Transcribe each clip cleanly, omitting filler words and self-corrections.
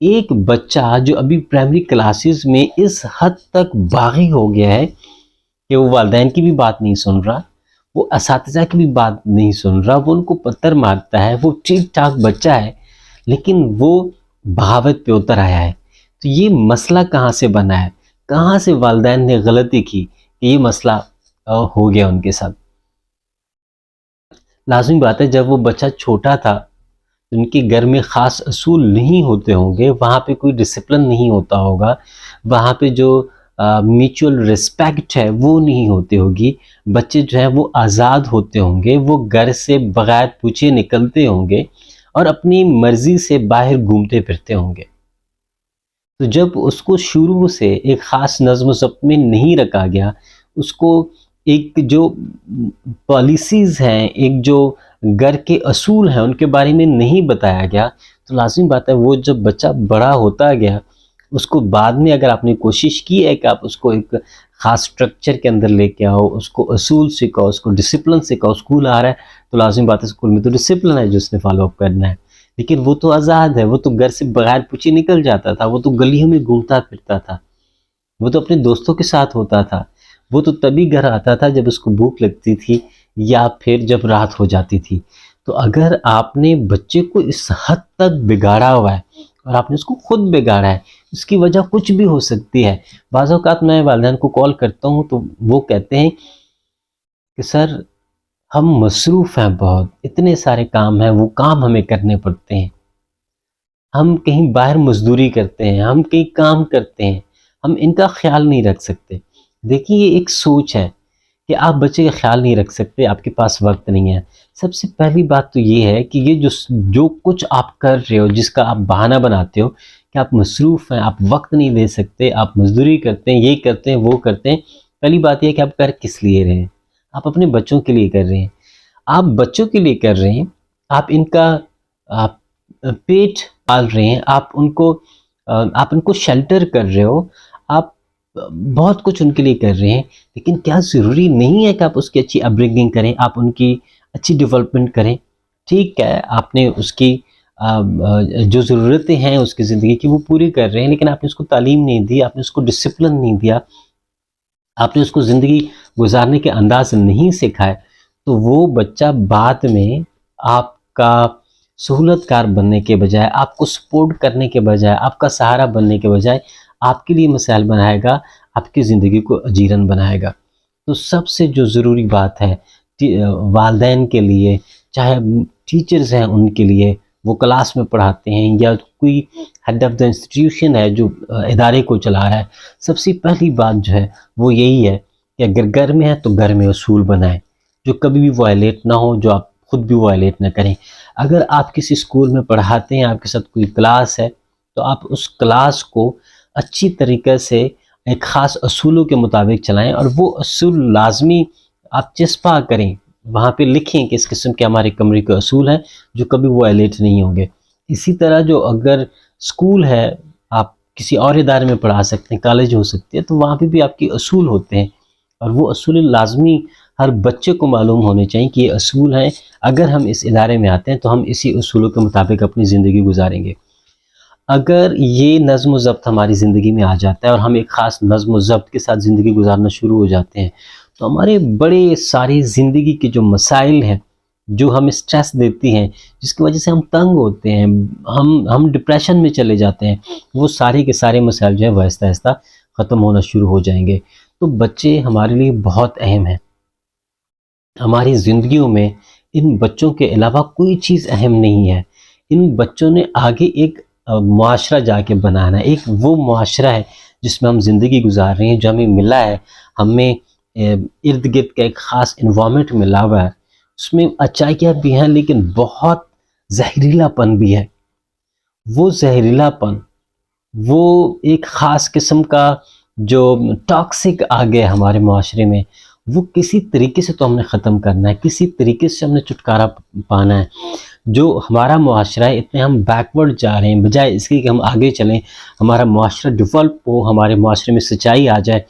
ایک بچہ جو ابھی پرائمری کلاسز میں اس حد تک باغی ہو گیا ہے کہ وہ والدین کی بھی بات نہیں سن رہا، وہ اساتذہ کی بھی بات نہیں سن رہا، وہ ان کو پتھر مارتا ہے، وہ ٹھیک ٹھاک بچہ ہے لیکن وہ بغاوت پہ اتر آیا ہے، تو یہ مسئلہ کہاں سے بنا ہے؟ کہاں سے والدین نے غلطی کی کہ یہ مسئلہ ہو گیا ان کے ساتھ؟ لازمی بات ہے جب وہ بچہ چھوٹا تھا ان کے گھر میں خاص اصول نہیں ہوتے ہوں گے، وہاں پہ کوئی ڈسپلن نہیں ہوتا ہوگا، وہاں پہ جو میوچول ریسپیکٹ ہے وہ نہیں ہوتی ہوگی، بچے جو ہیں وہ آزاد ہوتے ہوں گے، وہ گھر سے بغیر پوچھے نکلتے ہوں گے اور اپنی مرضی سے باہر گھومتے پھرتے ہوں گے۔ تو جب اس کو شروع سے ایک خاص نظم و ضبط میں نہیں رکھا گیا، اس کو ایک جو پالیسیز ہیں، ایک جو گھر کے اصول ہیں ان کے بارے میں نہیں بتایا گیا، تو لازمی بات ہے وہ جب بچہ بڑا ہوتا گیا، اس کو بعد میں اگر آپ نے کوشش کی ہے کہ آپ اس کو ایک خاص سٹرکچر کے اندر لے کے آؤ، اس کو اصول سکھاؤ، اس کو ڈسپلن سکھاؤ، اسکول آ رہا ہے تو لازمی بات ہے اسکول میں تو ڈسپلن ہے جو اس نے فالو اپ کرنا ہے، لیکن وہ تو آزاد ہے، وہ تو گھر سے بغیر پوچھے نکل جاتا تھا، وہ تو گلیوں میں گھومتا پھرتا تھا، وہ تو اپنے دوستوں کے ساتھ ہوتا تھا، وہ تو تبھی گھر آتا تھا جب اس کو بھوک لگتی تھی یا پھر جب رات ہو جاتی تھی۔ تو اگر آپ نے بچے کو اس حد تک بگاڑا ہوا ہے اور آپ نے اس کو خود بگاڑا ہے، اس کی وجہ کچھ بھی ہو سکتی ہے۔ بعض اوقات میں والدین کو کال کرتا ہوں تو وہ کہتے ہیں کہ سر ہم مصروف ہیں، بہت اتنے سارے کام ہیں، وہ کام ہمیں کرنے پڑتے ہیں، ہم کہیں باہر مزدوری کرتے ہیں، ہم کہیں کام کرتے ہیں، ہم ان کا خیال نہیں رکھ سکتے۔ دیکھیے یہ ایک سوچ ہے کہ آپ بچے کا خیال نہیں رکھ سکتے، آپ کے پاس وقت نہیں ہے۔ سب سے پہلی بات تو یہ ہے کہ یہ جو کچھ آپ کر رہے ہو، جس کا آپ بہانہ بناتے ہو کہ آپ مصروف ہیں، آپ وقت نہیں دے سکتے، آپ مزدوری کرتے ہیں، یہ کرتے ہیں، وہ کرتے ہیں، پہلی بات یہ ہے کہ آپ کر کس لیے رہے ہیں؟ آپ اپنے بچوں کے لیے کر رہے ہیں، آپ بچوں کے لیے کر رہے ہیں، آپ ان کا آپ پیٹ پال رہے ہیں، آپ ان کو شیلٹر کر رہے ہو، آپ بہت کچھ ان کے لیے کر رہے ہیں، لیکن کیا ضروری نہیں ہے کہ آپ اس کی اچھی اپبرنگنگ کریں، آپ ان کی اچھی ڈیولپمنٹ کریں؟ ٹھیک ہے آپ نے اس کی جو ضرورتیں ہیں اس کی زندگی کی وہ پوری کر رہے ہیں، لیکن آپ نے اس کو تعلیم نہیں دی، آپ نے اس کو ڈسپلن نہیں دیا، آپ نے اس کو زندگی گزارنے کے انداز نہیں سکھائے، تو وہ بچہ بعد میں آپ کا سہولت کار بننے کے بجائے، آپ کو سپورٹ کرنے کے بجائے، آپ کا سہارا بننے کے بجائے آپ کے لیے مسائل بنائے گا، آپ کی زندگی کو اجیرن بنائے گا۔ تو سب سے جو ضروری بات ہے والدین کے لیے، چاہے ٹیچرز ہیں ان کے لیے، وہ کلاس میں پڑھاتے ہیں یا کوئی ہیڈ آف دا انسٹیٹیوشن ہے جو ادارے کو چلا رہا ہے، سب سے پہلی بات جو ہے وہ یہی ہے کہ اگر گھر میں ہے تو گھر میں اصول بنائیں جو کبھی بھی وائلیٹ نہ ہو، جو آپ خود بھی وائلیٹ نہ کریں۔ اگر آپ کسی اسکول میں پڑھاتے ہیں، آپ کے ساتھ کوئی کلاس ہے، تو آپ اس کلاس کو اچھی طریقے سے ایک خاص اصولوں کے مطابق چلائیں، اور وہ اصول لازمی آپ چسپاں کریں، وہاں پہ لکھیں کہ اس قسم کے ہمارے کمرے کے اصول ہیں جو کبھی وائلیٹ نہیں ہوں گے۔ اسی طرح جو اگر اسکول ہے، آپ کسی اور ادارے میں پڑھا سکتے ہیں، کالج ہو سکتے ہیں، تو وہاں پہ بھی آپ کے اصول ہوتے ہیں، اور وہ اصول لازمی ہر بچے کو معلوم ہونے چاہیے کہ یہ اصول ہیں، اگر ہم اس ادارے میں آتے ہیں تو ہم اسی اصولوں کے مطابق اپنی زندگی گزاریں گے۔ اگر یہ نظم و ضبط ہماری زندگی میں آ جاتا ہے اور ہم ایک خاص نظم و ضبط کے ساتھ زندگی گزارنا شروع ہو جاتے ہیں، تو ہمارے بڑے ساری زندگی کے جو مسائل ہیں، جو ہمیں سٹریس دیتی ہیں، جس کی وجہ سے ہم تنگ ہوتے ہیں، ہم ڈپریشن میں چلے جاتے ہیں، وہ سارے کے سارے مسائل جو ہیں وہ آہستہ آہستہ ختم ہونا شروع ہو جائیں گے۔ تو بچے ہمارے لیے بہت اہم ہیں، ہماری زندگیوں میں ان بچوں کے علاوہ کوئی چیز اہم نہیں ہے۔ ان بچوں نے آگے ایک معاشرہ جا کے بنانا ہے، ایک وہ معاشرہ ہے جس میں ہم زندگی گزار رہے ہیں، جو ہمیں ملا ہے، ہمیں ارد گرد کا ایک خاص انوائرمنٹ ملا ہوا ہے، اس میں اچائیاں بھی ہیں لیکن بہت زہریلا پن بھی ہے۔ وہ زہریلا پن، وہ ایک خاص قسم کا جو ٹاکسک آ گیا ہمارے معاشرے میں، وہ کسی طریقے سے تو ہم نے ختم کرنا ہے، کسی طریقے سے ہم نے چھٹکارا پانا ہے۔ جو ہمارا معاشرہ ہے، اتنے ہم بیکورڈ جا رہے ہیں، بجائے اس کے کہ ہم آگے چلیں، ہمارا معاشرہ ڈیولپ ہو، ہمارے معاشرے میں سچائی آ جائے،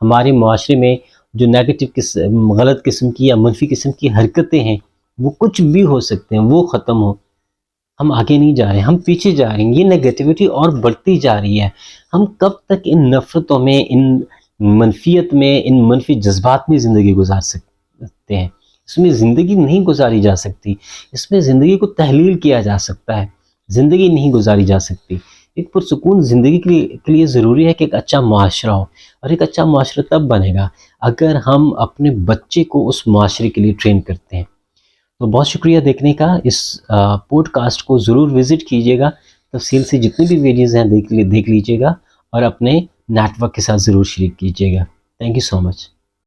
ہمارے معاشرے میں جو نیگیٹو غلط قسم کی یا منفی قسم کی حرکتیں ہیں وہ کچھ بھی ہو سکتے ہیں، وہ ختم ہو، ہم آگے نہیں جا رہے ہیں، ہم پیچھے جا رہے ہیں، یہ نگیٹیوٹی اور بڑھتی جا رہی ہے۔ ہم کب تک ان نفرتوں میں، ان منفیت میں، ان منفی جذبات میں زندگی گزار سکتے ہیں؟ اس میں زندگی نہیں گزاری جا سکتی، اس میں زندگی کو تحلیل کیا جا سکتا ہے، زندگی نہیں گزاری جا سکتی۔ ایک پرسکون زندگی کے لیے ضروری ہے کہ ایک اچھا معاشرہ ہو، اور ایک اچھا معاشرہ تب بنے گا اگر ہم اپنے بچے کو اس معاشرے کے لیے ٹرین کرتے ہیں۔ تو بہت شکریہ دیکھنے کا، اس پوڈ کاسٹ کو ضرور وزٹ کیجیے گا، تفصیل سے جتنی بھی ویڈیوز ہیں دیکھ لیجیے گا، اور اپنے نیٹ ورک کے ساتھ ضرور شیئر کیجیے گا۔ Thank you so much.